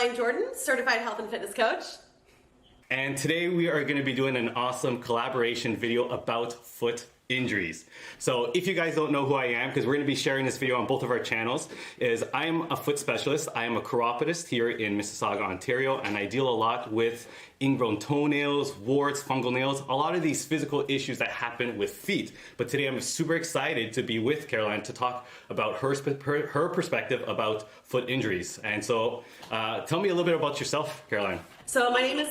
I'm Jordan, certified health and fitness coach. And today we are going to be doing an awesome collaboration video about foot injuries. So if you guys don't know who I am, because we're going to be sharing this video on both of our channels, is I am a foot specialist. I am a chiropodist here in Mississauga, Ontario, and I deal a lot with ingrown toenails, warts, fungal nails, a lot of these physical issues that happen with feet. But today I'm super excited to be with Caroline to talk about her perspective about foot injuries. And so tell me a little bit about yourself, Caroline. So my name is,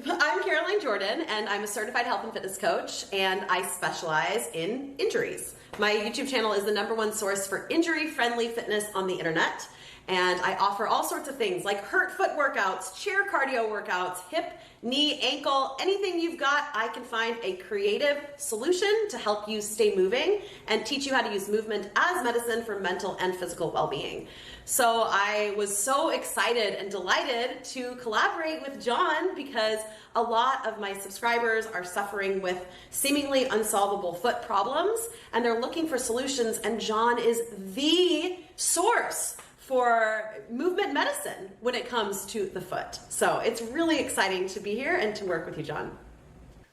I'm Caroline Jordan, and I'm a certified health and fitness coach, and I specialize in injuries. My YouTube channel is the #1 source for injury-friendly fitness on the internet, and I offer all sorts of things like hurt foot workouts, chair cardio workouts, hip, knee, ankle, anything you've got. I can find a creative solution to help you stay moving and teach you how to use movement as medicine for mental and physical well-being. So I was so excited and delighted to collaborate with John because a lot of my subscribers are suffering with seemingly unsolvable foot problems, and they're looking for solutions, and John is the source for movement medicine when it comes to the foot. So it's really exciting to be here and to work with you, John.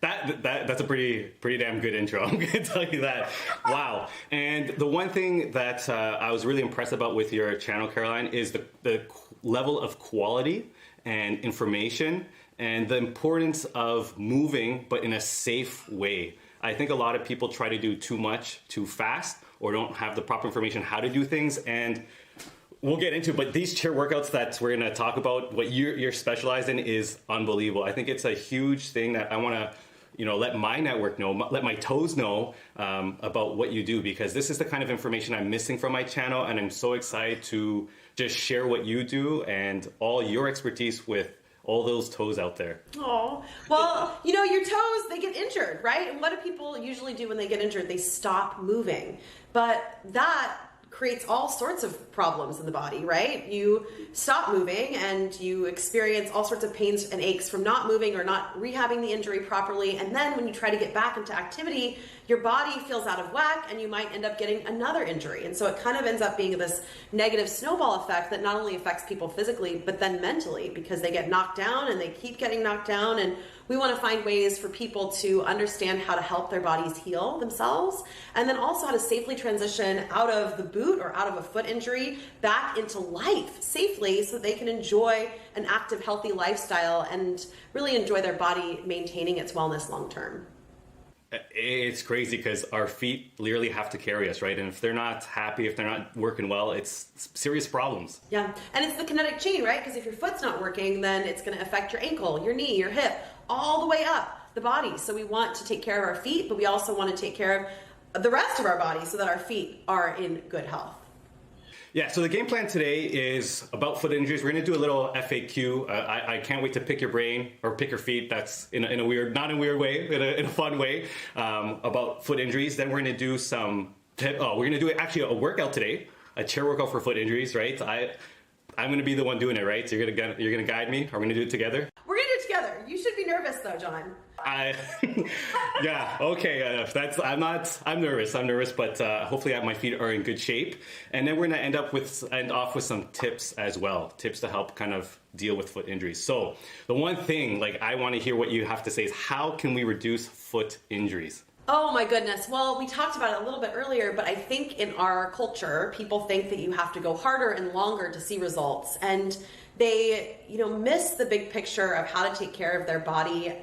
That's a pretty damn good intro. I'm going to tell you that. Wow. And the one thing that I was really impressed about with your channel, Caroline, is the level of quality and information and the importance of moving, but in a safe way. I think a lot of people try to do too much too fast or don't have the proper information how to do things, and we'll get into it, but these chair workouts that we're going to talk about, what you're specialized in, is unbelievable. I think it's a huge thing that I want to let my network know, let my toes know about what you do, because this is the kind of information I'm missing from my channel, and I'm so excited to just share what you do and all your expertise with all those toes out there. Oh, well, your toes, they get injured, right? And what do people usually do when they get injured? They stop moving. But that creates all sorts of problems in the body, right? You stop moving and you experience all sorts of pains and aches from not moving or not rehabbing the injury properly. And then when you try to get back into activity, your body feels out of whack and you might end up getting another injury. And so it kind of ends up being this negative snowball effect that not only affects people physically, but then mentally, because they get knocked down and they keep getting knocked down. And we want to find ways for people to understand how to help their bodies heal themselves, and then also how to safely transition out of the boot or out of a foot injury back into life safely so they can enjoy an active, healthy lifestyle and really enjoy their body maintaining its wellness long term. It's crazy because our feet literally have to carry us, right? And if they're not happy, if they're not working well, it's serious problems. Yeah, and it's the kinetic chain, right? Because if your foot's not working, then it's going to affect your ankle, your knee, your hip, all the way up the body. So we want to take care of our feet, but we also want to take care of the rest of our body so that our feet are in good health. Yeah, so the game plan today is about foot injuries. We're going to do a little FAQ. I can't wait to pick your brain or pick your feet. That's in a weird, not in a weird way, in a fun way, about foot injuries. Then we're going to do we're going to do actually a workout today, a chair workout for foot injuries, right? I'm going to be the one doing it, right? So you're going to guide me. Are we going to do it together? We're going to do it together. You should be nervous though, John. Yeah, okay, I'm nervous, but hopefully my feet are in good shape. And then we're gonna end off with some tips as well, tips to help kind of deal with foot injuries. So the one thing, I want to hear what you have to say is, how can we reduce foot injuries? Oh my goodness. Well, we talked about it a little bit earlier, but I think in our culture, people think that you have to go harder and longer to see results. And they, miss the big picture of how to take care of their body,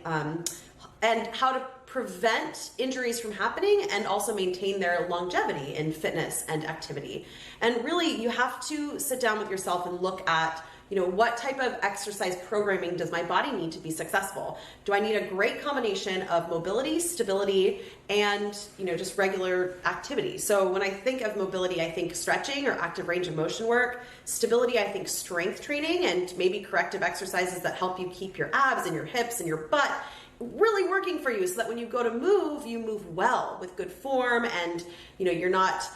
and how to prevent injuries from happening and also maintain their longevity in fitness and activity. And really, you have to sit down with yourself and look at, what type of exercise programming does my body need to be successful? Do I need a great combination of mobility, stability, and, just regular activity? So when I think of mobility, I think stretching or active range of motion work. Stability, I think strength training and maybe corrective exercises that help you keep your abs and your hips and your butt really working for you so that when you go to move, you move well with good form and, you're not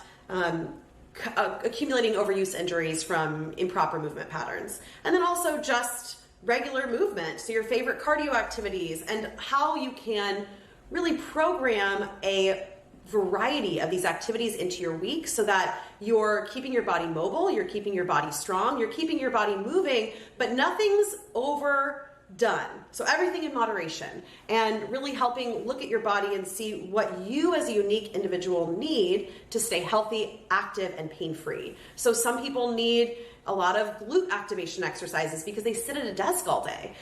accumulating overuse injuries from improper movement patterns. And then also just regular movement, so your favorite cardio activities and how you can really program a variety of these activities into your week so that you're keeping your body mobile, you're keeping your body strong, you're keeping your body moving, but nothing's overdone. So everything in moderation, and really helping look at your body and see what you as a unique individual need to stay healthy, active, and pain-free. So some people need a lot of glute activation exercises because they sit at a desk all day.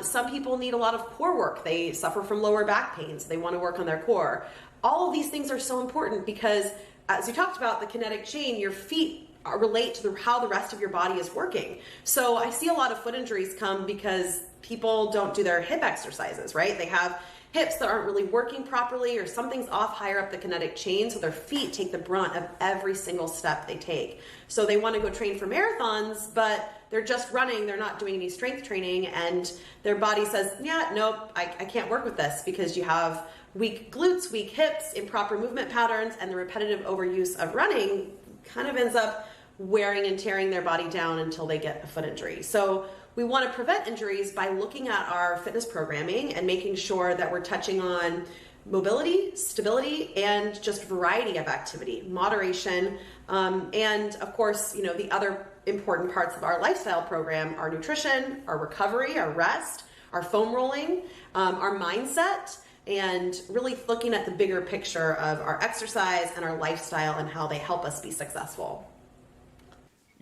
Some people need a lot of core work. They suffer from lower back pain, so they want to work on their core. All of these things are so important because, as we talked about, the kinetic chain, your feet relate to how the rest of your body is working. So I see a lot of foot injuries come because people don't do their hip exercises, right? They have hips that aren't really working properly, or something's off higher up the kinetic chain, so their feet take the brunt of every single step they take. So they want to go train for marathons, but they're just running, they're not doing any strength training, and their body says, yeah, nope, I can't work with this because you have weak glutes, weak hips, improper movement patterns, and the repetitive overuse of running kind of ends up wearing and tearing their body down until they get a foot injury. So we want to prevent injuries by looking at our fitness programming and making sure that we're touching on mobility, stability, and just variety of activity, moderation, and of course, the other important parts of our lifestyle program, our nutrition, our recovery, our rest, our foam rolling, our mindset, and really looking at the bigger picture of our exercise and our lifestyle and how they help us be successful.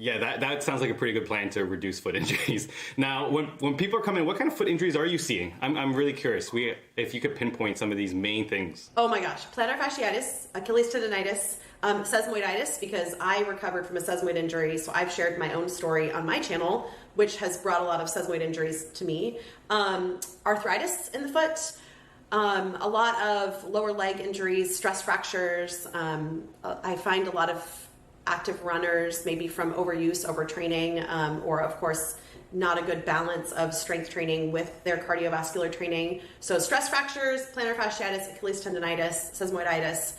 Yeah, that sounds like a pretty good plan to reduce foot injuries. Now, when people are coming, what kind of foot injuries are you seeing? I'm really curious. If you could pinpoint some of these main things. Oh my gosh, plantar fasciitis, Achilles tendonitis, sesamoiditis, because I recovered from a sesamoid injury, so I've shared my own story on my channel, which has brought a lot of sesamoid injuries to me. Arthritis in the foot. A lot of lower leg injuries, stress fractures. I find a lot of active runners, maybe from overuse, overtraining, or of course, not a good balance of strength training with their cardiovascular training. So stress fractures, plantar fasciitis, Achilles tendonitis, sesamoiditis,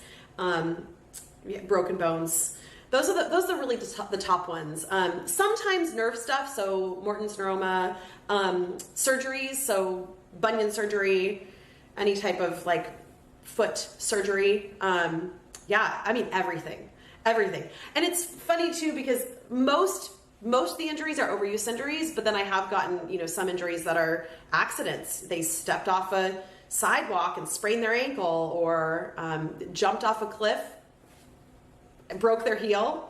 broken bones. Those are really the top ones. Sometimes nerve stuff, so Morton's neuroma, surgeries, so bunion surgery, any type of foot surgery. Everything. And it's funny too, because most of the injuries are overuse injuries, but then I have gotten, some injuries that are accidents. They stepped off a sidewalk and sprained their ankle, or jumped off a cliff and broke their heel,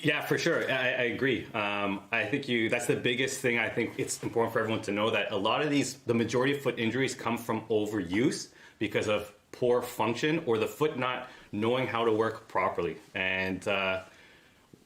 Yeah, for sure. I agree. I think that's the biggest thing. I think it's important for everyone to know that a lot of the majority of foot injuries come from overuse because of poor function or the foot not knowing how to work properly. And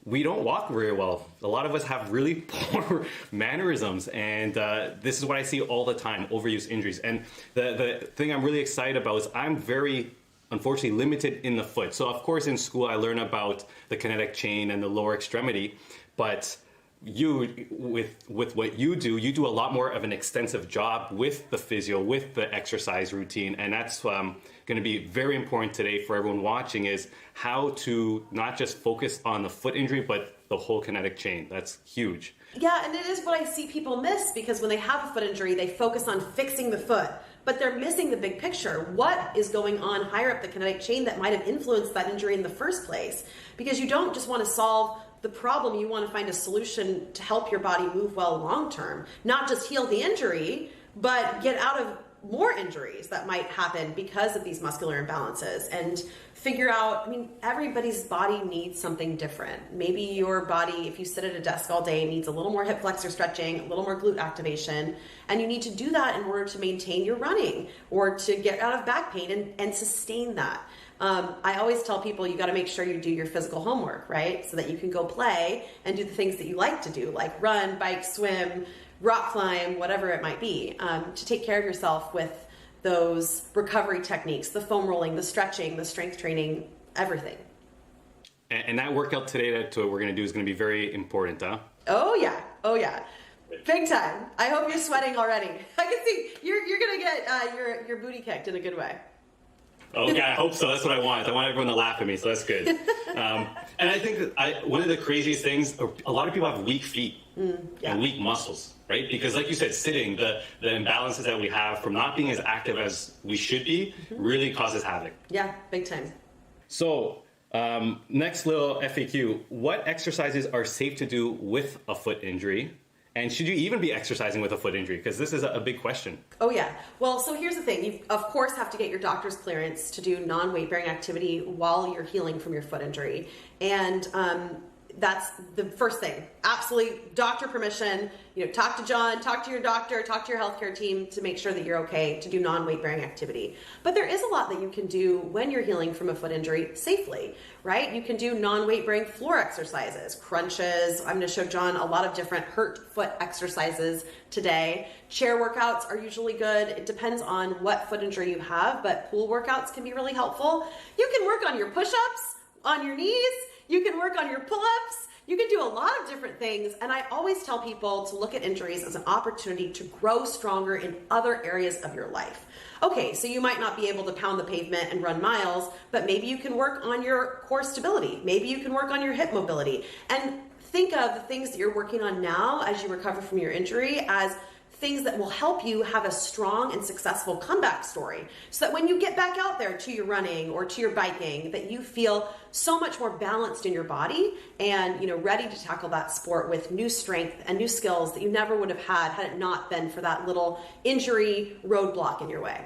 we don't walk very well. A lot of us have really poor mannerisms, and this is what I see all the time, overuse injuries. And the thing I'm really excited about is I'm very, unfortunately, limited in the foot. So of course in school I learn about the kinetic chain and the lower extremity, but with what you do a lot more of an extensive job with the physio, with the exercise routine, and that's going to be very important today for everyone watching, is how to not just focus on the foot injury, but the whole kinetic chain. That's huge. Yeah, and it is what I see people miss, because when they have a foot injury, they focus on fixing the foot, but they're missing the big picture. What is going on higher up the kinetic chain that might have influenced that injury in the first place? Because you don't just want to solve the problem, you want to find a solution to help your body move well long term, not just heal the injury, but get out of more injuries that might happen because of these muscular imbalances, and figure out, everybody's body needs something different. Maybe your body, if you sit at a desk all day, needs a little more hip flexor stretching, a little more glute activation, and you need to do that in order to maintain your running or to get out of back pain and sustain that. I always tell people you got to make sure you do your physical homework, right? So that you can go play and do the things that you like to do, like run, bike, swim, rock climb, whatever it might be, to take care of yourself with those recovery techniques, the foam rolling, the stretching, the strength training, everything. And that workout today that we're going to do is going to be very important, huh? Oh yeah. Big time. I hope you're sweating already. I can see you're going to get your booty kicked in a good way. Oh yeah, I hope so. That's what I want. I want everyone to laugh at me, so that's good. And I think that one of the craziest things, a lot of people have weak feet. and weak muscles, right? Because like you said, sitting, the imbalances that we have from not being as active as we should be really causes havoc. Yeah, big time. So next little FAQ, what exercises are safe to do with a foot injury? And should you even be exercising with a foot injury? Because this is a big question. Oh yeah. Well, so here's the thing. You of course have to get your doctor's clearance to do non-weight bearing activity while you're healing from your foot injury. And that's the first thing. Absolutely, doctor permission. Talk to John, talk to your doctor, talk to your healthcare team to make sure that you're okay to do non-weight bearing activity. But there is a lot that you can do when you're healing from a foot injury safely, right? You can do non-weight bearing floor exercises, crunches. I'm going to show John a lot of different hurt foot exercises today. Chair workouts are usually good. It depends on what foot injury you have, but pool workouts can be really helpful. You can work on your push-ups, on your knees. You can work on your pull-ups. You can do a lot of different things. And I always tell people to look at injuries as an opportunity to grow stronger in other areas of your life. Okay, so you might not be able to pound the pavement and run miles, but maybe you can work on your core stability. Maybe you can work on your hip mobility. And think of the things that you're working on now as you recover from your injury as things that will help you have a strong and successful comeback story, so that when you get back out there to your running or to your biking, that you feel so much more balanced in your body and ready to tackle that sport with new strength and new skills that you never would have had it not been for that little injury roadblock in your way.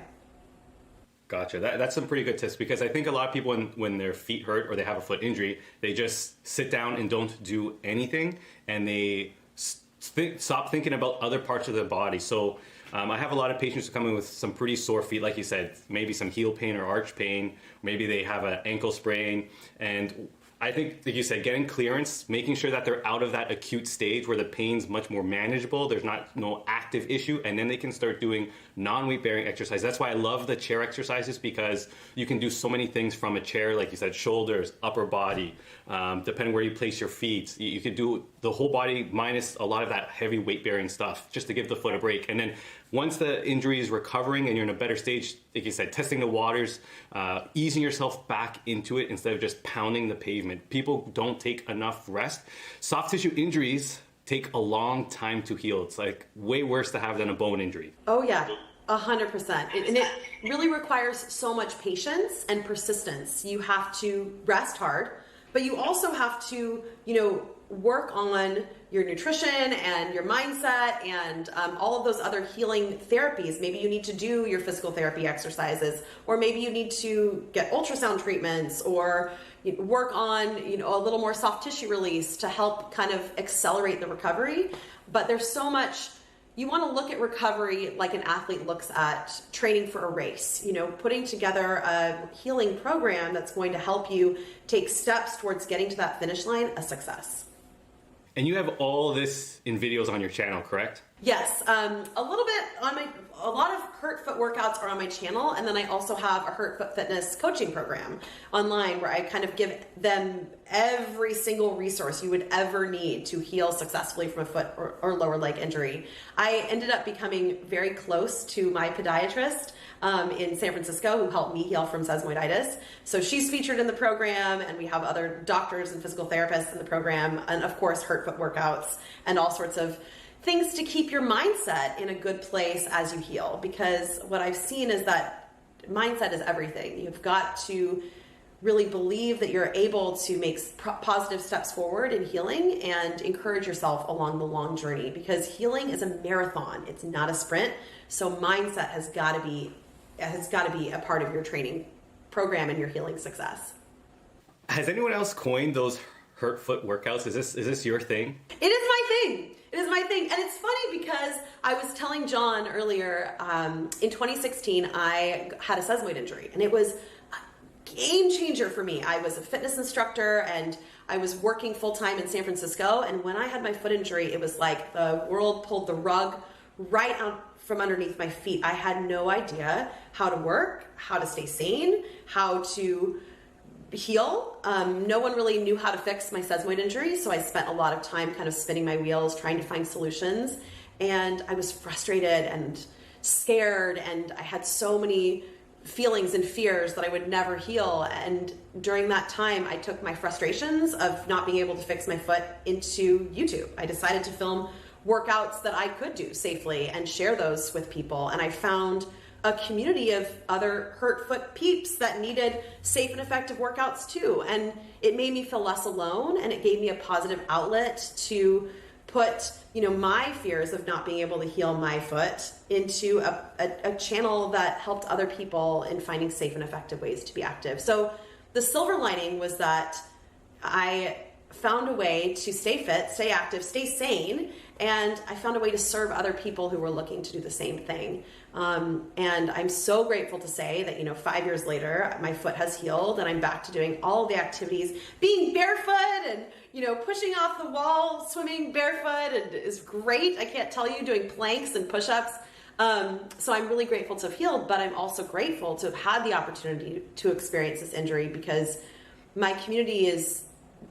Gotcha. That's some pretty good tips, because I think a lot of people when their feet hurt or they have a foot injury, they just sit down and don't do anything, and they stop thinking about other parts of the body. So I have a lot of patients who come in with some pretty sore feet, like you said, maybe some heel pain or arch pain, maybe they have an ankle sprain. And I think, like you said, getting clearance, making sure that they're out of that acute stage where the pain's much more manageable, there's no active issue, and then they can start doing non-weight bearing exercise. That's why I love the chair exercises, because you can do so many things from a chair, like you said, shoulders, upper body, depending where you place your feet. You can do the whole body minus a lot of that heavy weight bearing stuff, just to give the foot a break. And then once the injury is recovering and you're in a better stage, like you said, testing the waters, easing yourself back into it instead of just pounding the pavement. People don't take enough rest. Soft tissue injuries take a long time to heal. It's like way worse to have than a bone injury. Oh yeah, 100%. And it really requires so much patience and persistence. You have to rest hard, but you also have to, work on your nutrition and your mindset and all of those other healing therapies. Maybe you need to do your physical therapy exercises, or maybe you need to get ultrasound treatments, or work on a little more soft tissue release to help kind of accelerate the recovery. But there's so much. You want to look at recovery like an athlete looks at training for a race, putting together a healing program that's going to help you take steps towards getting to that finish line a success. And you have all this in videos on your channel, correct? Yes, a little bit a lot of hurt foot workouts are on my channel, and then I also have a hurt foot fitness coaching program online where I kind of give them every single resource you would ever need to heal successfully from a foot or lower leg injury. I ended up becoming very close to my podiatrist in San Francisco, who helped me heal from sesamoiditis. So she's featured in the program, and we have other doctors and physical therapists in the program, and of course hurt foot workouts and all sorts of things to keep your mindset in a good place as you heal. Because what I've seen is that mindset is everything. You've got to really believe that you're able to make positive steps forward in healing and encourage yourself along the long journey, because healing is a marathon. It's not a sprint. So mindset has got to be a part of your training program and your healing success. Has anyone else coined those hurt foot workouts? Is this your thing? It is my thing. It is my thing. And it's funny because I was telling John earlier, in 2016, I had a sesamoid injury, and it was a game changer for me. I was a fitness instructor, and I was working full-time in San Francisco. And when I had my foot injury, it was like the world pulled the rug right out from underneath my feet. I had no idea how to work, how to stay sane, how to heal. No one really knew how to fix my sesamoid injury, so I spent a lot of time kind of spinning my wheels trying to find solutions, and I was frustrated and scared, and I had so many feelings and fears that I would never heal. And during that time, I took my frustrations of not being able to fix my foot into YouTube. I decided to film workouts that I could do safely and share those with people. And I found a community of other hurt foot peeps that needed safe and effective workouts too. And it made me feel less alone, and it gave me a positive outlet to put, my fears of not being able to heal my foot into a channel that helped other people in finding safe and effective ways to be active. So the silver lining was that I found a way to stay fit, stay active, stay sane, and I found a way to serve other people who were looking to do the same thing. And I'm so grateful to say that, 5 years later, my foot has healed and I'm back to doing all the activities, being barefoot and, pushing off the wall, swimming barefoot, and is great. I can't tell you, doing planks and push-ups. So I'm really grateful to have healed, but I'm also grateful to have had the opportunity to experience this injury, because my community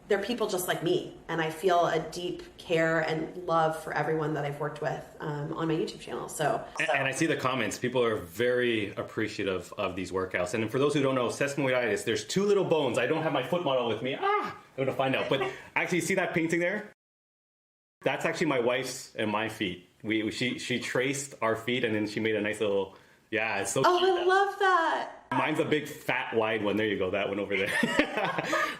they're people just like me, and I feel a deep care and love for everyone that I've worked with on my YouTube channel. And I see the comments. People are very appreciative of these workouts. And for those who don't know, sesamoiditis, there's two little bones. I don't have my foot model with me. I'm going to find out. But actually, see that painting there? That's actually my wife's and my feet. She traced our feet, and then she made a nice little, it's so Oh, cute. I love that. Mine's a big, fat, wide one. There you go. That one over there.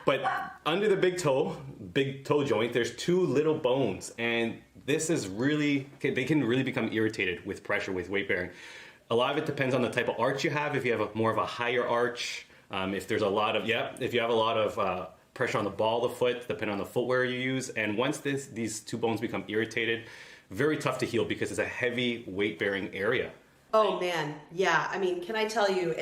But under the big toe joint, there's two little bones. And this is they can really become irritated with pressure, with weight bearing. A lot of it depends on the type of arch you have. If you have more of a higher arch, if there's a lot of, if you have a lot of pressure on the ball of the foot, depending on the footwear you use. And once these two bones become irritated, very tough to heal because it's a heavy weight bearing area. Oh man, yeah. I mean, can I tell you,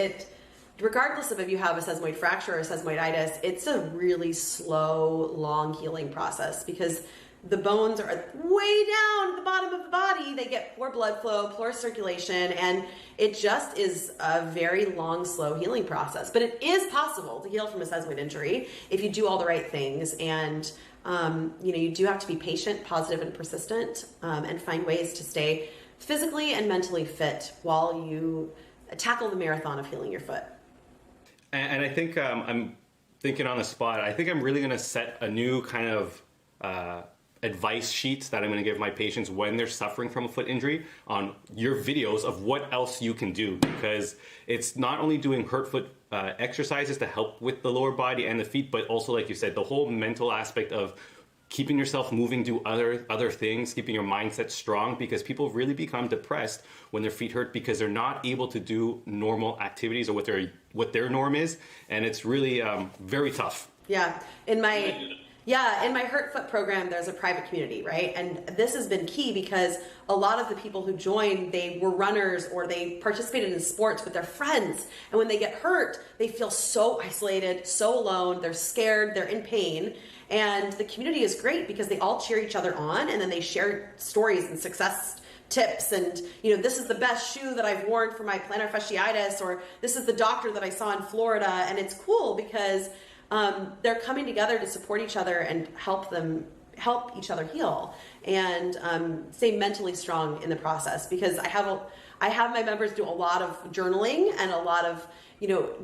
regardless of if you have a sesamoid fracture or sesamoiditis, it's a really slow, long healing process, because the bones are way down at the bottom of the body. They get poor blood flow, poor circulation, and it just is a very long, slow healing process. But it is possible to heal from a sesamoid injury if you do all the right things. And you do have to be patient, positive, and persistent, and find ways to stay physically and mentally fit while you tackle the marathon of healing your foot. And I think I'm thinking on the spot, I think I'm really going to set a new kind of advice sheet that I'm going to give my patients when they're suffering from a foot injury on your videos of what else you can do, because it's not only doing hurt foot exercises to help with the lower body and the feet, but also, like you said, the whole mental aspect of keeping yourself moving, do other things, keeping your mindset strong, because people really become depressed when their feet hurt because they're not able to do normal activities or what their norm is, and it's really very tough. Yeah, in my hurt foot program, there's a private community, right? And this has been key because a lot of the people who joined, they were runners or they participated in sports with their friends, and when they get hurt, they feel so isolated, so alone, they're scared, they're in pain. And the community is great because they all cheer each other on, and then they share stories and success tips, and this is the best shoe that I've worn for my plantar fasciitis, or this is the doctor that I saw in Florida. And it's cool because they're coming together to support each other and help each other heal and stay mentally strong in the process. Because I have my members do a lot of journaling and a lot of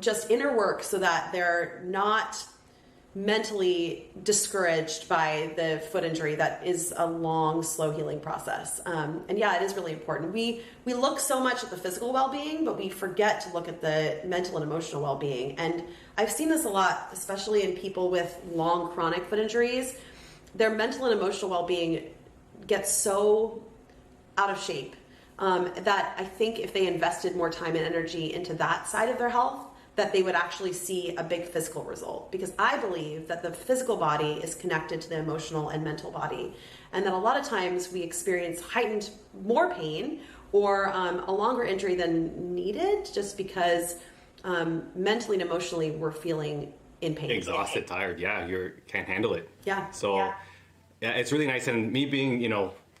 just inner work so that they're not mentally discouraged by the foot injury that is a long, slow healing process. And yeah, it is really important. We look so much at the physical well-being, but we forget to look at the mental and emotional well-being. And I've seen this a lot, especially in people with long chronic foot injuries. Their mental and emotional well-being gets so out of shape that I think if they invested more time and energy into that side of their health, that they would actually see a big physical result. Because I believe that the physical body is connected to the emotional and mental body, and that a lot of times we experience heightened more pain or a longer injury than needed just because mentally and emotionally we're feeling in pain. Exhausted, tired, you can't handle it. Yeah. So yeah, it's really nice. And me being,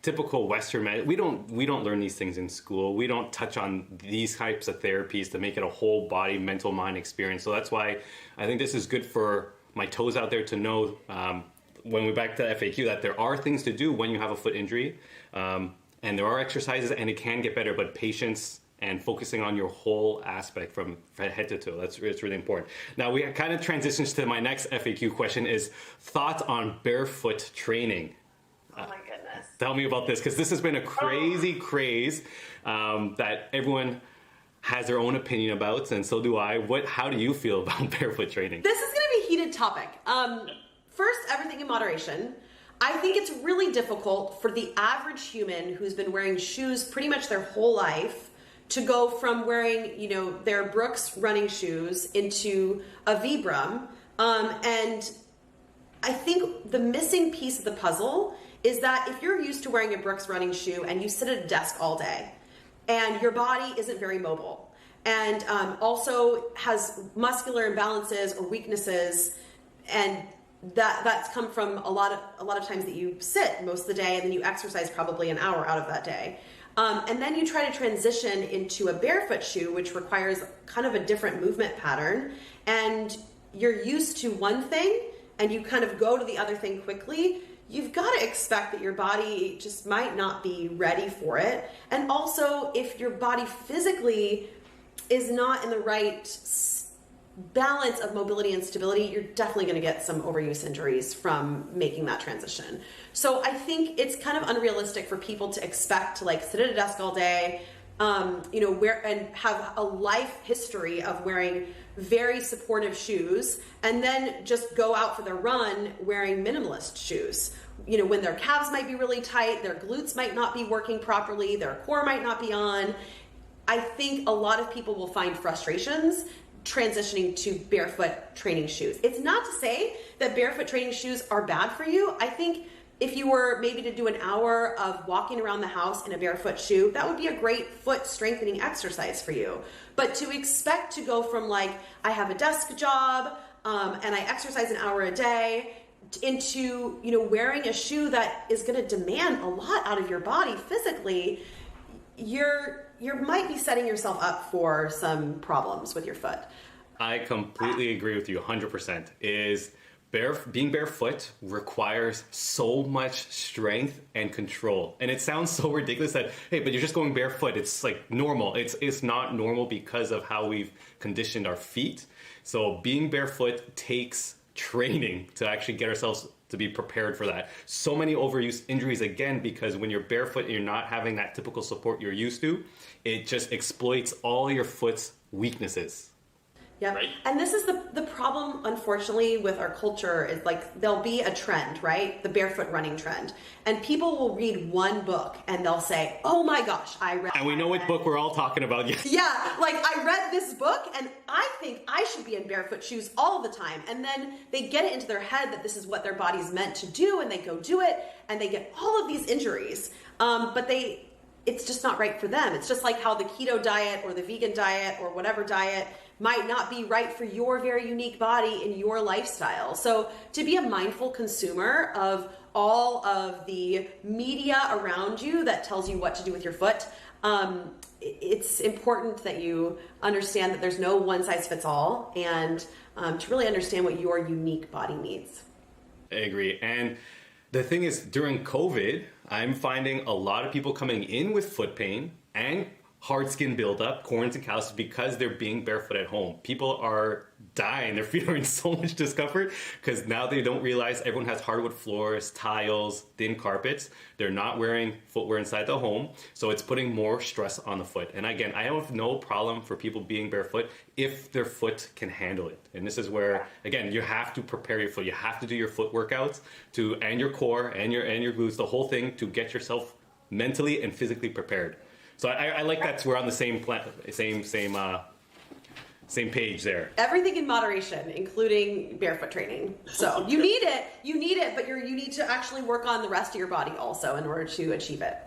typical Western med, we don't learn these things in school. We don't touch on these types of therapies to make it a whole body, mental, mind experience. So that's why I think this is good for my toes out there to know when we're back to FAQ that there are things to do when you have a foot injury, and there are exercises, and it can get better, but patience and focusing on your whole aspect from head to toe. It's really important. Now we kind of transitions to my next FAQ question is thoughts on barefoot training. Oh my goodness. Tell me about this, because this has been a crazy craze that everyone has their own opinion about, and so do I. How do you feel about barefoot training? This is going to be a heated topic. First, everything in moderation. I think it's really difficult for the average human who's been wearing shoes pretty much their whole life to go from wearing, their Brooks running shoes into a Vibram. And I think the missing piece of the puzzle is that if you're used to wearing a Brooks running shoe and you sit at a desk all day and your body isn't very mobile and also has muscular imbalances or weaknesses, and that's come from a lot of times that you sit most of the day and then you exercise probably an hour out of that day. And then you try to transition into a barefoot shoe, which requires kind of a different movement pattern, and you're used to one thing and you kind of go to the other thing quickly. You've got to expect that your body just might not be ready for it. And also, if your body physically is not in the right balance of mobility and stability, you're definitely going to get some overuse injuries from making that transition. So I think it's kind of unrealistic for people to expect to sit at a desk all day, wear and have a life history of wearing very supportive shoes and then just go out for their run wearing minimalist shoes. When their calves might be really tight, their glutes might not be working properly, their core might not be on. I think a lot of people will find frustrations transitioning to barefoot training shoes. It's not to say that barefoot training shoes are bad for you. I think if you were maybe to do an hour of walking around the house in a barefoot shoe, that would be a great foot strengthening exercise for you. But to expect to go from I have a desk job and I exercise an hour a day into wearing a shoe that is going to demand a lot out of your body physically, you might be setting yourself up for some problems with your foot. I completely agree with you 100%. Being barefoot requires so much strength and control. And it sounds so ridiculous that, hey, but you're just going barefoot. It's normal. It's not normal because of how we've conditioned our feet. So being barefoot takes training to actually get ourselves to be prepared for that. So many overuse injuries, again, because when you're barefoot and you're not having that typical support you're used to, it just exploits all your foot's weaknesses. Yep. Right? And this is the problem, unfortunately, with our culture is there'll be a trend, right? The barefoot running trend. And people will read one book and they'll say, oh my gosh, I read. And we know what book we're all talking about. Yeah, I read this book and I think I should be in barefoot shoes all the time. And then they get it into their head that this is what their body's meant to do, and they go do it and they get all of these injuries. But it's just not right for them. It's just like how the keto diet or the vegan diet or whatever diet might not be right for your very unique body and your lifestyle. So to be a mindful consumer of all of the media around you that tells you what to do with your foot, it's important that you understand that there's no one size fits all, and to really understand what your unique body needs. I agree. And the thing is, during COVID, I'm finding a lot of people coming in with foot pain and hard skin buildup, corns and calluses, because they're being barefoot at home. People are dying. Their feet are in so much discomfort because now they don't realize everyone has hardwood floors, tiles, thin carpets. They're not wearing footwear inside the home, so it's putting more stress on the foot. And again, I have no problem for people being barefoot if their foot can handle it. And this is where, again, you have to prepare your foot. You have to do your foot workouts and your core and your glutes, the whole thing, to get yourself mentally and physically prepared. So I like that we're on the same page there. Everything in moderation, including barefoot training. So you need it, but you need to actually work on the rest of your body also in order to achieve it.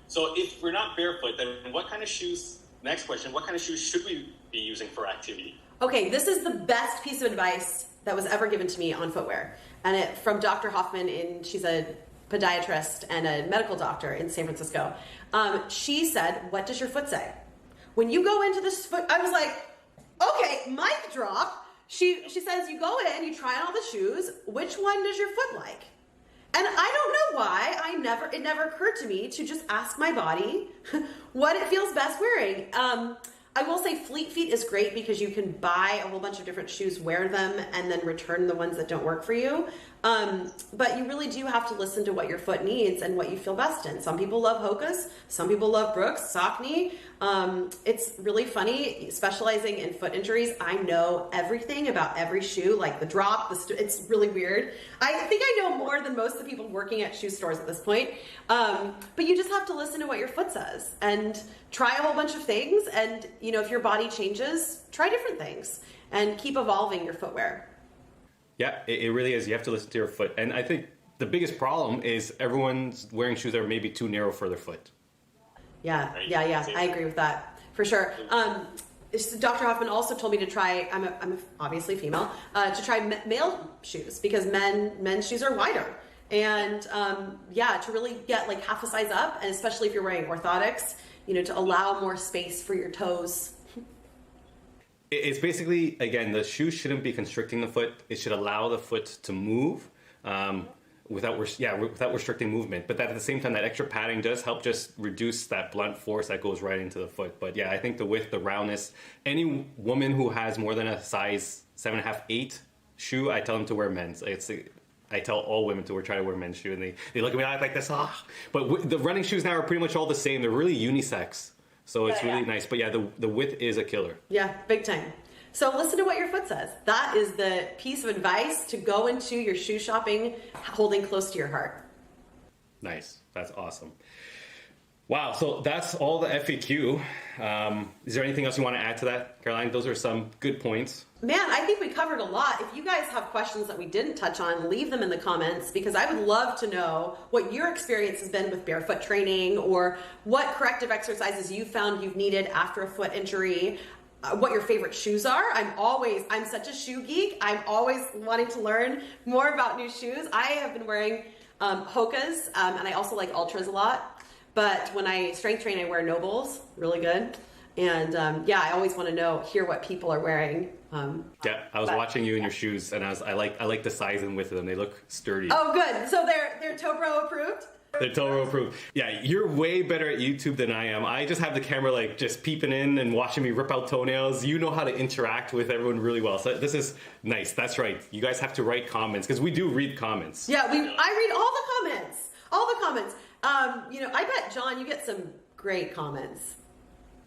So if we're not barefoot, then what kind of shoes, next question, what kind of shoes should we be using for activity? Okay, this is the best piece of advice that was ever given to me on footwear. And from Dr. Hoffman, she's a podiatrist and a medical doctor in San Francisco. She said, what does your foot say? When you go into this foot, I was like, okay, mic drop. She says, you go in, you try on all the shoes. Which one does your foot like? And I don't know why it never occurred to me to just ask my body what it feels best wearing. I will say Fleet Feet is great because you can buy a whole bunch of different shoes, wear them, and then return the ones that don't work for you. But you really do have to listen to what your foot needs and what you feel best in. Some people love Hoka's, some people love Brooks, Saucony. It's really funny, specializing in foot injuries. I know everything about every shoe, like the drop, it's really weird. I think I know more than most of the people working at shoe stores at this point. But you just have to listen to what your foot says and try a whole bunch of things. And, if your body changes, try different things and keep evolving your footwear. Yeah, it really is. You have to listen to your foot. And I think the biggest problem is everyone's wearing shoes that are maybe too narrow for their foot. Yeah. I agree with that for sure. Dr. Hoffman also told me to try, I'm obviously female, to try male shoes because men's shoes are wider. And to really get like half a size up, and especially if you're wearing orthotics, to allow more space for your toes. It's basically, again, the shoe shouldn't be constricting the foot. It should allow the foot to move without restricting movement. But at the same time, that extra padding does help just reduce that blunt force that goes right into the foot. But yeah, I think the width, the roundness, any woman who has more than a size 7.5, 8 shoe, I tell them to wear men's. I tell all women to try to wear men's shoe, and they look at me like this. But the running shoes now are pretty much all the same. They're really unisex. So it's really nice. But yeah, the width is a killer. Yeah, big time. So listen to what your foot says. That is the piece of advice to go into your shoe shopping holding close to your heart. Nice. That's awesome. Wow. So that's all the FAQ. Is there anything else you want to add to that, Caroline? Those are some good points. Man, I think we covered a lot. If you guys have questions that we didn't touch on, leave them in the comments because I would love to know what your experience has been with barefoot training or what corrective exercises you found you've needed after a foot injury, what your favorite shoes are. I'm such a shoe geek. I'm always wanting to learn more about new shoes. I have been wearing Hoka's and I also like Ultras a lot. But when I strength train, I wear Nobles, really good. And I always want to hear what people are wearing. I was watching you in your shoes, and I like the size and width of them. They look sturdy. Oh, good. So they're Tobro approved. They're Tobro approved. Yeah, you're way better at YouTube than I am. I just have the camera just peeping in and watching me rip out toenails. You know how to interact with everyone really well. So this is nice. That's right. You guys have to write comments because we do read comments. Yeah, I read all the comments. All the comments. I bet John, you get some great comments.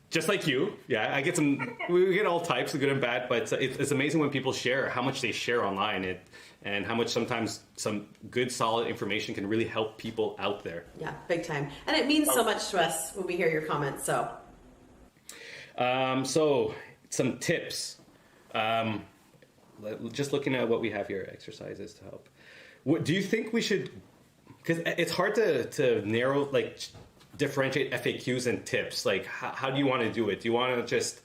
Just like you, yeah, I get some. We get all types of good and bad, but it's amazing when people share how much they share online, and how much sometimes some good, solid information can really help people out there. Yeah, big time, and it means so much to us when we hear your comments. So, some tips. Just looking at what we have here, exercises to help. Do you think we should? Because it's hard to narrow differentiate FAQs and tips. How do you want to do it? Do you want to just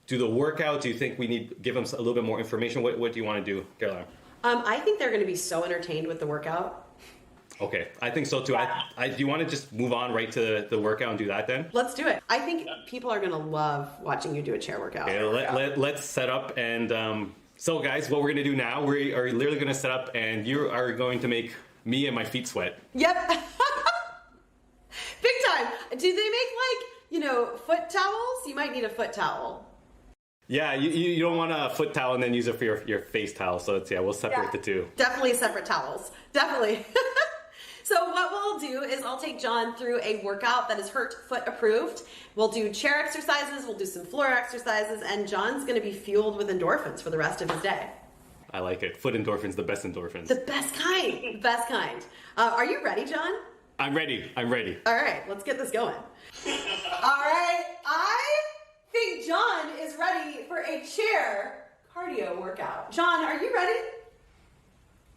do the workout? Do you think we need to give them a little bit more information? What do you want to do, Caroline? I think they're going to be so entertained with the workout. Okay, I think so too. Do you want to just move on right to the workout and do that then? Let's do it. I think people are going to love watching you do a chair workout. Okay, let's set up. And so guys, what we're going to do now, we are literally going to set up and you are going to make me and my feet sweat. Yep. Big time. Do they make foot towels? You might need a foot towel. Yeah, you don't want a foot towel and then use it for your face towel. So we'll separate the two. Definitely separate towels. Definitely. So what we'll do is I'll take John through a workout that is Hurt Foot approved. We'll do chair exercises, we'll do some floor exercises, and John's going to be fueled with endorphins for the rest of his day. I like it. Foot endorphins, the best endorphins. The best kind. The best kind. Are you ready, John? I'm ready. All right, let's get this going. All right, I think John is ready for a chair cardio workout. John, are you ready?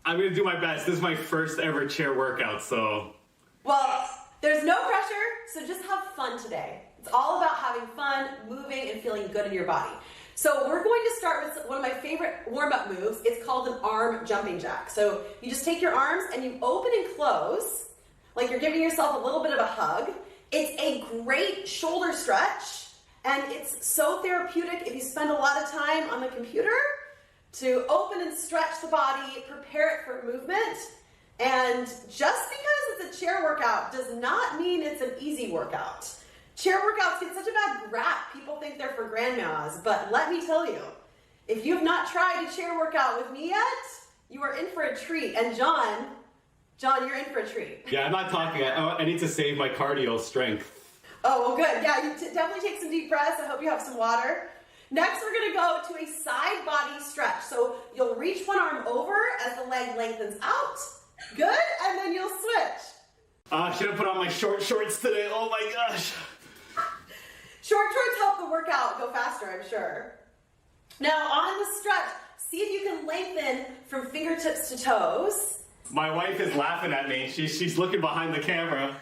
I'm going to do my best. This is my first ever chair workout, so... Well, there's no pressure, so just have fun today. It's all about having fun, moving, and feeling good in your body. So we're going to start with one of my favorite warm-up moves. It's called an arm jumping jack. So you just take your arms and you open and close, like you're giving yourself a little bit of a hug. It's a great shoulder stretch, and it's so therapeutic if you spend a lot of time on the computer to open and stretch the body, prepare it for movement. And just because it's a chair workout does not mean it's an easy workout. Chair workouts get such a bad rap. People think they're for grandmas, but let me tell you, if you have not tried a chair workout with me yet, you are in for a treat. And John, you're in for a treat. Yeah, I'm not talking. I need to save my cardio strength. Oh, well, good. Yeah, you definitely take some deep breaths. I hope you have some water. Next, we're going to go to a side body stretch. So you'll reach one arm over as the leg lengthens out. Good. And then you'll switch. I should have put on my short shorts today. Oh my gosh. Short shorts help the workout go faster, I'm sure. Now, on the stretch, see if you can lengthen from fingertips to toes. My wife is laughing at me. She's looking behind the camera.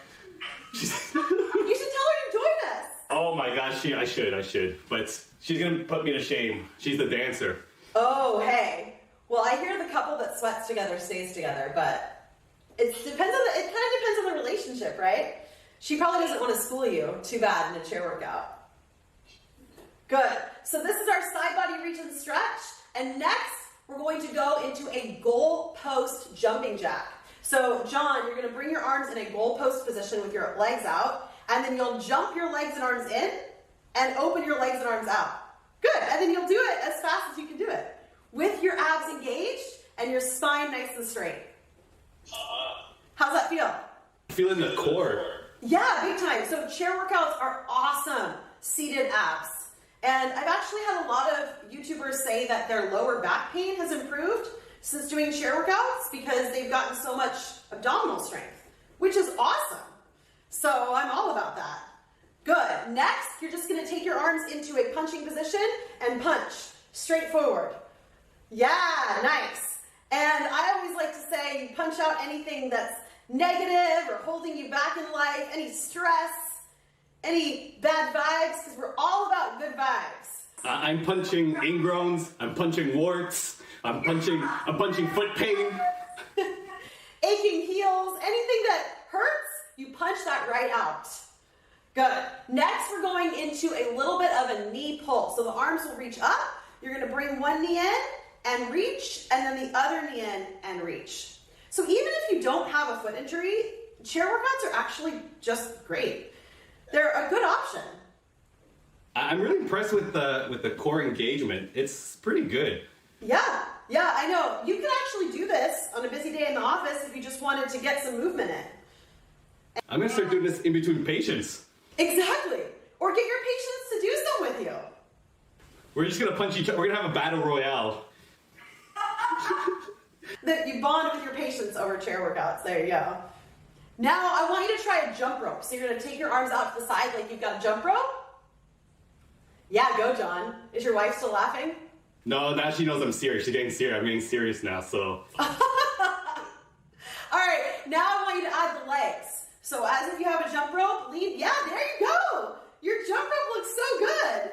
You should tell her to join us. Oh my gosh, I should. But she's going to put me to shame. She's the dancer. Oh, hey. Well, I hear the couple that sweats together stays together, but it kind of depends on the relationship, right? She probably doesn't want to school you too bad in a chair workout. Good. So this is our side body reach and stretch. And next, we're going to go into a goal post jumping jack. So John, you're going to bring your arms in a goal post position with your legs out, and then you'll jump your legs and arms in and open your legs and arms out. Good. And then you'll do it as fast as you can do it with your abs engaged and your spine nice and straight. How's that feel? Feeling the core. Yeah, big time. So chair workouts are awesome. Seated abs. And I've actually had a lot of YouTubers say that their lower back pain has improved since doing chair workouts because they've gotten so much abdominal strength, which is awesome. So I'm all about that. Good. Next, you're just going to take your arms into a punching position and punch straight forward. Yeah, nice. And I always like to say you punch out anything that's negative or holding you back in life, any stress, any bad vibes, because we're all about good vibes. I'm punching ingrowns. I'm punching warts. I'm punching foot pain. Aching heels, anything that hurts, you punch that right out. Good. Next, we're going into a little bit of a knee pull. So the arms will reach up. You're going to bring one knee in and reach, and then the other knee in and reach. So even if you don't have a foot injury, chair workouts are actually just great. They're a good option. I'm really impressed with the core engagement. It's pretty good. Yeah, I know. You can actually do this on a busy day in the office if you just wanted to get some movement in. I'm going to start doing this in between patients. Exactly. Or get your patients to do some with you. We're just going to punch each other. We're going to have a battle royale. That you bond with your patients over chair workouts. There you go. Now I want you to try a jump rope. So you're going to take your arms out to the side like you've got a jump rope. Yeah, go, John. Is your wife still laughing? No, now she knows I'm serious. She's getting serious. I'm getting serious now, so. All right, now I want you to add the legs. So as if you have a jump rope, lean. Yeah, there you go. Your jump rope looks so good.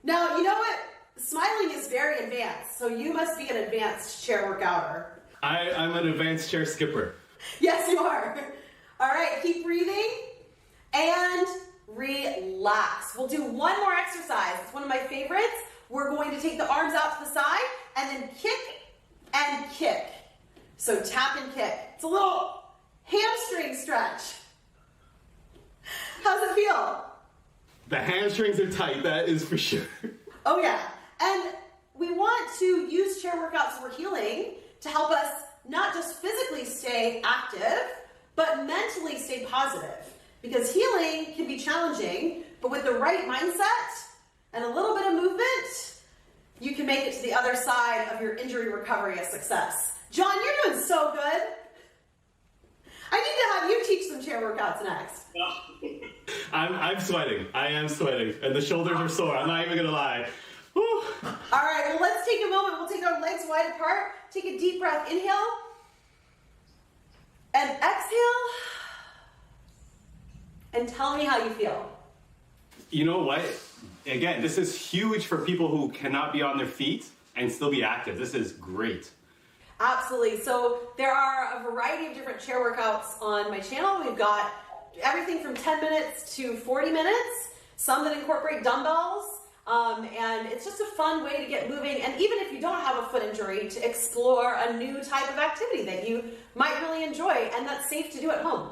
Now, you know what? Smiling is very advanced, so you must be an advanced chair workouter. I'm an advanced chair skipper. Yes, you are. All right, keep breathing and relax. We'll do one more exercise. It's one of my favorites. We're going to take the arms out to the side and then kick and kick. So tap and kick. It's a little hamstring stretch. How's it feel? The hamstrings are tight, that is for sure. Oh yeah. And we want to use chair workouts for healing to help us not just physically stay active, but mentally stay positive. Because healing can be challenging, but with the right mindset and a little bit of movement, you can make it to the other side of your injury recovery a success. John, you're doing so good. I need to have you teach some chair workouts next. I'm sweating. I am sweating. And the shoulders are sore. I'm not even going to lie. Whew. All right, well, let's take a moment. We'll take our legs wide apart. Take a deep breath. Inhale. And exhale. And tell me how you feel. You know what? Again, this is huge for people who cannot be on their feet and still be active. This is great. Absolutely. So there are a variety of different chair workouts on my channel. We've got everything from 10 minutes to 40 minutes, some that incorporate dumbbells. And it's just a fun way to get moving. And even if you don't have a foot injury, to explore a new type of activity that you might really enjoy and that's safe to do at home.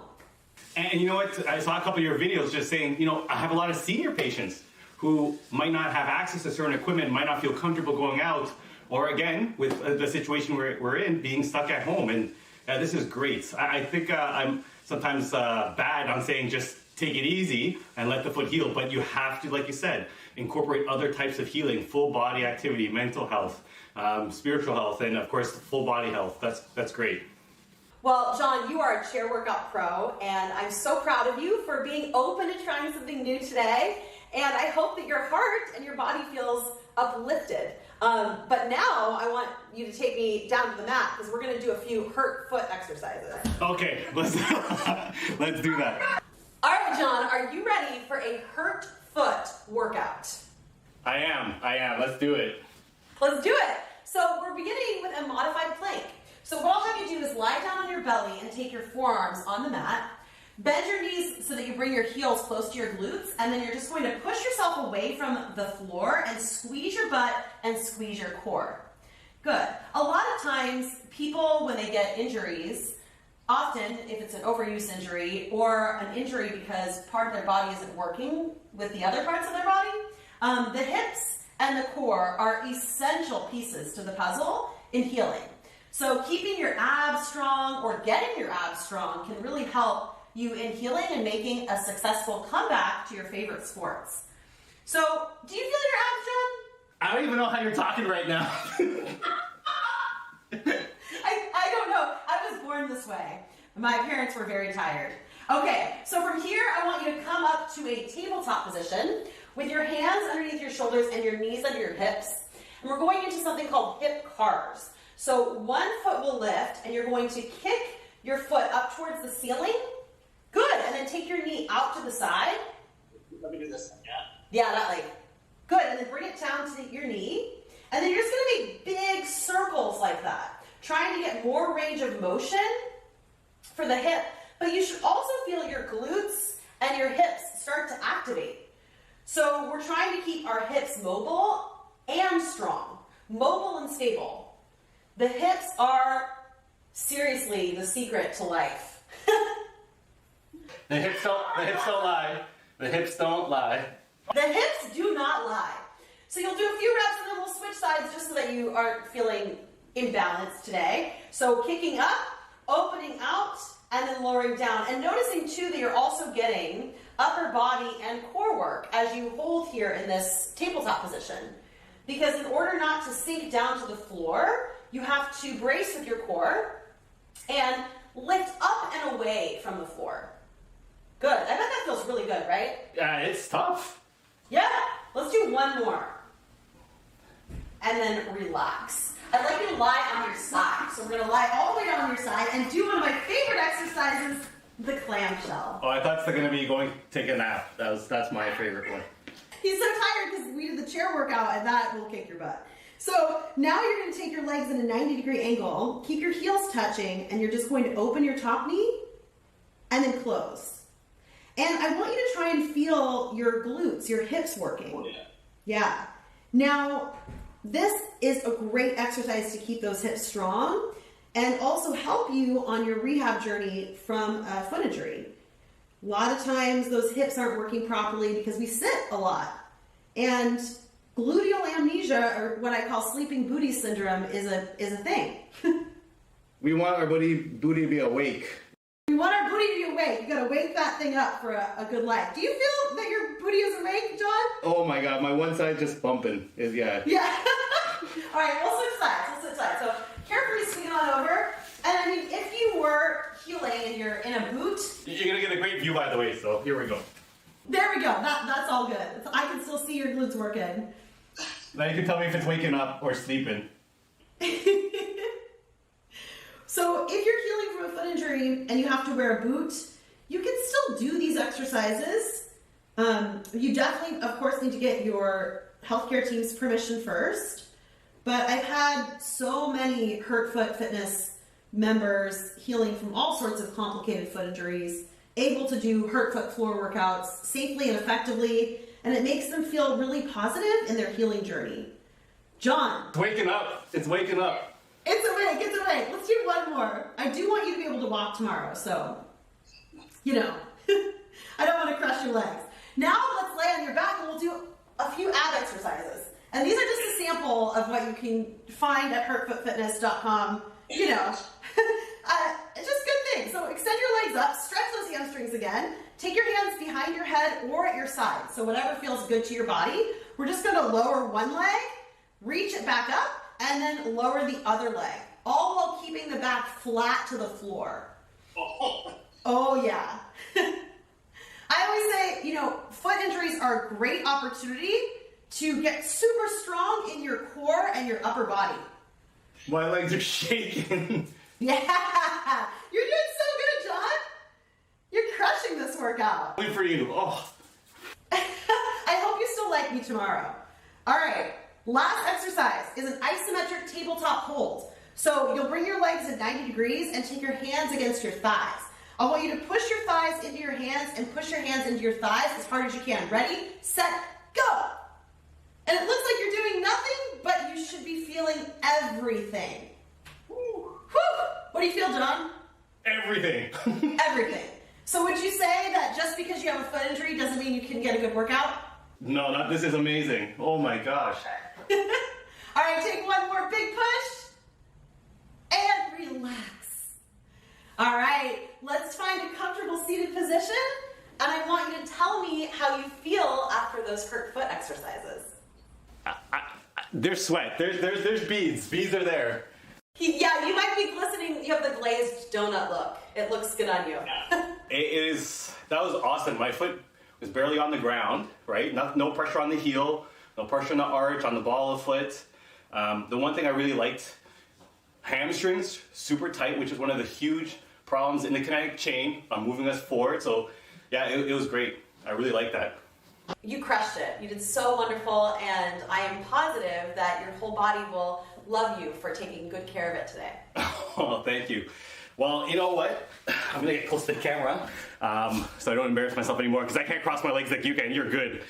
And you know what? I saw a couple of your videos just saying, you know, I have a lot of senior patients who might not have access to certain equipment, might not feel comfortable going out, or again, with the situation we're in, being stuck at home. And this is great. I think I'm sometimes bad on saying just take it easy and let the foot heal, but you have to, like you said, incorporate other types of healing, full body activity, mental health, spiritual health, and of course, full body health. That's great. Well, John, you are a chair workout pro, and I'm so proud of you for being open to trying something new today. And I hope that your heart and your body feels uplifted. But now I want you to take me down to the mat because we're going to do a few hurt foot exercises. Okay, let's do that. All right, John, are you ready for a hurt foot workout? I am. Let's do it. Let's do it. So we're beginning with a modified plank. So what I'll have you do is lie down on your belly and take your forearms on the mat. Bend your knees so that you bring your heels close to your glutes, and then you're just going to push yourself away from the floor and squeeze your butt and squeeze your core. Good. A lot of times, people, when they get injuries, often if it's an overuse injury or an injury because part of their body isn't working with the other parts of their body, the hips and the core are essential pieces to the puzzle in healing. So keeping your abs strong or getting your abs strong can really help you in healing and making a successful comeback to your favorite sports. So, do you feel your abs, John? I don't even know how you're talking right now. I don't know. I was born this way. My parents were very tired. Okay, so from here, I want you to come up to a tabletop position with your hands underneath your shoulders and your knees under your hips. And we're going into something called hip cars. So one foot will lift, and you're going to kick your foot up towards the ceiling. Good, and then take your knee out to the side. Let me do this. Yeah, that leg. Good, and then bring it down to your knee. And then you're just going to make big circles like that, trying to get more range of motion for the hip. But you should also feel your glutes and your hips start to activate. So we're trying to keep our hips mobile and strong, mobile and stable. The hips are seriously the secret to life. The hips don't lie. The hips don't lie. The hips do not lie. So you'll do a few reps and then we'll switch sides just so that you aren't feeling imbalanced today. So kicking up, opening out, and then lowering down. And noticing too that you're also getting upper body and core work as you hold here in this tabletop position. Because in order not to sink down to the floor, you have to brace with your core and lift up and away from the floor. Good. I bet that feels really good, right? Yeah, it's tough. Yeah. Let's do one more. And then relax. I'd like you to lie on your side. So we're going to lie all the way down on your side and do one of my favorite exercises, the clamshell. Oh, I thought it's going to be going take a nap. That's my favorite one. He's so tired because we did the chair workout and that will kick your butt. So now you're going to take your legs in a 90-degree angle, keep your heels touching, and you're just going to open your top knee and then close. And I want you to try and feel your glutes, your hips working. Yeah. Now, this is a great exercise to keep those hips strong and also help you on your rehab journey from a foot injury. A lot of times those hips aren't working properly because we sit a lot. And gluteal amnesia, or what I call sleeping booty syndrome, is a thing. We want our booty to be awake. We want our booty to be awake. You gotta wake that thing up for a good life. Do you feel that your booty is awake, John? Oh my God, my one side just bumping. Yeah. All right, we'll switch sides. So carefully swing on over. And I mean, if you were healing and you're in a boot. You're gonna get a great view, by the way, so here we go. There we go. That's all good. I can still see your glutes working. Now you can tell me if it's waking up or sleeping. So if you're healing from a foot injury and you have to wear a boot, you can still do these exercises. You definitely, of course, need to get your healthcare team's permission first. But I've had so many Hurt Foot Fitness members healing from all sorts of complicated foot injuries, able to do Hurt Foot floor workouts safely and effectively, and it makes them feel really positive in their healing journey. John. It's waking up. It's waking up. It's awake. It's awake. Let's do one more. I do want you to be able to walk tomorrow, so, you know, I don't want to crush your legs. Now let's lay on your back and we'll do a few ab exercises. And these are just a sample of what you can find at hurtfootfitness.com. You know, it's just good things. So extend your legs up, stretch those hamstrings again. Take your hands behind your head or at your side. So whatever feels good to your body. We're just going to lower one leg, reach it back up, and then lower the other leg. All while keeping the back flat to the floor. Oh, yeah. I always say, you know, foot injuries are a great opportunity to get super strong in your core and your upper body. My legs are shaking. Yeah, you're doing so good, John. You're crushing this workout. Wait for you. Oh. I hope you still like me tomorrow. All right, last exercise is an isometric tabletop hold. So you'll bring your legs at 90 degrees and take your hands against your thighs. I want you to push your thighs into your hands and push your hands into your thighs as hard as you can. Ready, set, go. And it looks like you're doing nothing, but you should be feeling everything. Whew. What do you feel, John? Everything. Everything. So would you say that just because you have a foot injury doesn't mean you can get a good workout? No, not this is amazing. Oh my gosh. All right, take one more big push. And relax. All right, let's find a comfortable seated position. And I want you to tell me how you feel after those hurt foot exercises. There's sweat. There's beads. Beads are there. Yeah, you might be glistening. You have the glazed donut look. It looks good on you. That was awesome. My foot was barely on the ground, right? No pressure on the heel, no pressure on the arch, on the ball of the foot. The one thing I really liked, hamstrings, super tight, which is one of the huge problems in the kinetic chain on moving us forward. So yeah, it was great. I really liked that. You crushed it. You did so wonderful, and I am positive that your whole body will love you for taking good care of it today. Oh, thank you. Well, you know what? I'm going to get close to the camera so I don't embarrass myself anymore because I can't cross my legs like you can. You're good.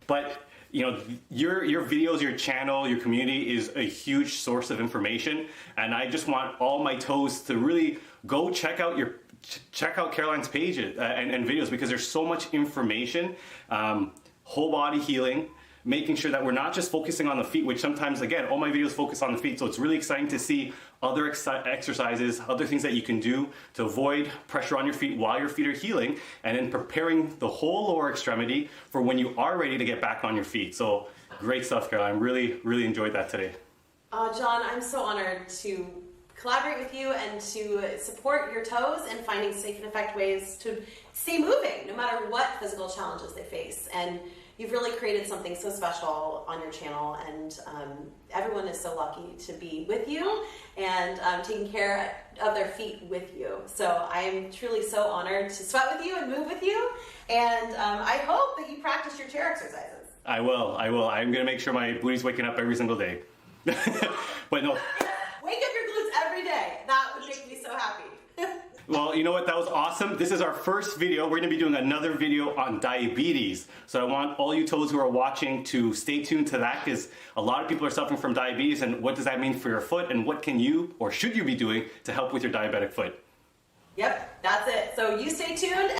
But, you know, your videos, your channel, your community is a huge source of information. And I just want all my toes to really go check out Caroline's pages and videos because there's so much information, whole body healing, making sure that we're not just focusing on the feet, which sometimes, again, all my videos focus on the feet. So it's really exciting to see other exercises, other things that you can do to avoid pressure on your feet while your feet are healing, and then preparing the whole lower extremity for when you are ready to get back on your feet. So great stuff, Caroline. Really, really enjoyed that today. John, I'm so honored to collaborate with you and to support your toes in finding safe and effective ways to stay moving no matter what physical challenges they face. And you've really created something so special on your channel, and everyone is so lucky to be with you and taking care of their feet with you. So I am truly so honored to sweat with you and move with you, and I hope that you practice your chair exercises. I will. I'm going to make sure my booty's waking up every single day. But no. Wake up your glutes every day. That would make me so happy. Well, you know what? That was awesome. This is our first video. We're going to be doing another video on diabetes. So I want all you toes who are watching to stay tuned to that because a lot of people are suffering from diabetes, and what does that mean for your foot, and what can you or should you be doing to help with your diabetic foot? Yep, that's it. So you stay tuned.